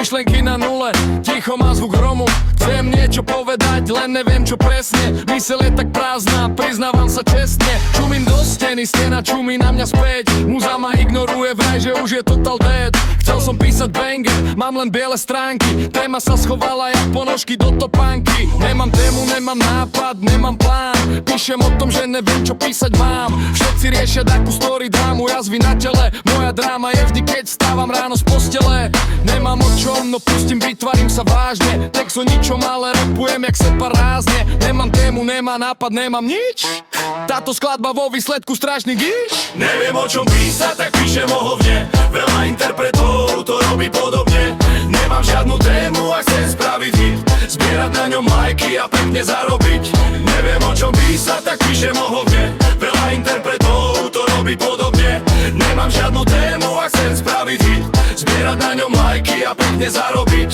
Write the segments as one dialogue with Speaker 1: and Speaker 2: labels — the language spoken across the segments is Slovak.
Speaker 1: myšlenky na nule, ticho má zvuk hromu. Chcem niečo povedať, len neviem čo presne. Myseľ je tak prázdna, priznávam sa čestne. Čumím do steny, stena čumí na mňa späť. Muza ma ignoruje, vraj, že už je total dead. Chcel som písať banger, mám len biele stránky. Téma sa schovala jak ponožky do topánky. Nemám tému, nemám nápad, nemám plán. Píšem o tom, že neviem čo písať mám. Všetci riešia takú story drámu, jazvy na tele. Moja dráma je vždy, keď stávam ráno z postele. Nemám o čom, no pustím, vytvarím sa vážne. Text o ničom, ale rapujem jak separázne. Nemám tému, nemám nápad, nemám nič. Táto skladba vo výsledku strašný gíš.
Speaker 2: Neviem o čom písať, tak píšem o hovne. Veľa interpretov to robí podobne. Nemám žiadnu tému a chcem spraviť hit. Zbierať na ňom lajky a pekne zarobiť. Neviem o čom písať, tak píšem o hovne. Veľa interpretov to robí podobne. Nemám žiadnu tému a chcem spraviť hit. Zbierať na ňom lajky a pekne zarobiť.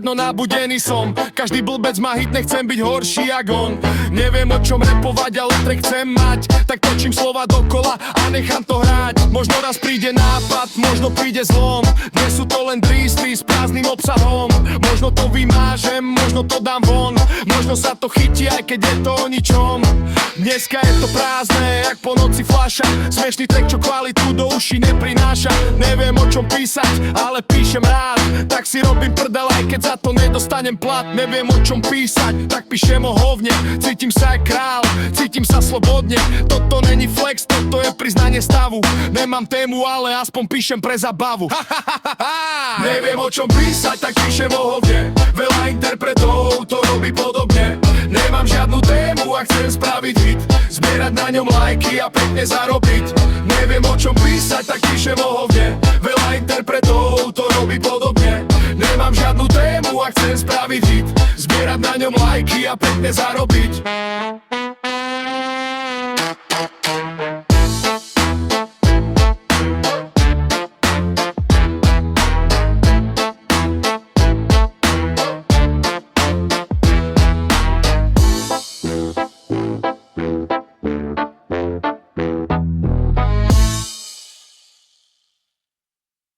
Speaker 1: No nabudený som, každý blbec má hit, nechcem byť horší jak on. Neviem o čom repovať, ale trek chcem mať. Tak točím slova dokola a nechám to hrať. Možno raz príde nápad, možno príde zlom. Dnes sú to len tristy s prázdnym obsahom. Možno to vymážem, možno to dám von. Možno sa to chytí, aj keď je to o ničom. Dneska je to prázdne, jak po noci fľaša. Smiešný trek, čo kvalitu do uší neprináša. Neviem o čom písať, ale píšem rád. Tak si robím prdel, aj keď za to nedostanem plat. Neviem o čom písať, tak píšem o hovne. Cítim sa jak král, cítim sa slobodne. Toto není flex, toto je priznanie stavu. Nemám tému, ale aspoň píšem pre zabavu.
Speaker 2: Neviem o čom písať, tak píšem o hovne. Veľa interpretov to robí podobne. Nemám žiadnu tému a chcem spraviť hit. Zbierať na ňom lajky a pekne zarobiť. Neviem o čom písať, tak píšem o hovne. Veľa interpretov to robí podobne. Nemám žiadnu tému a chcem spraviť hit. Zbierať na ňom lajky a pekne zarobiť.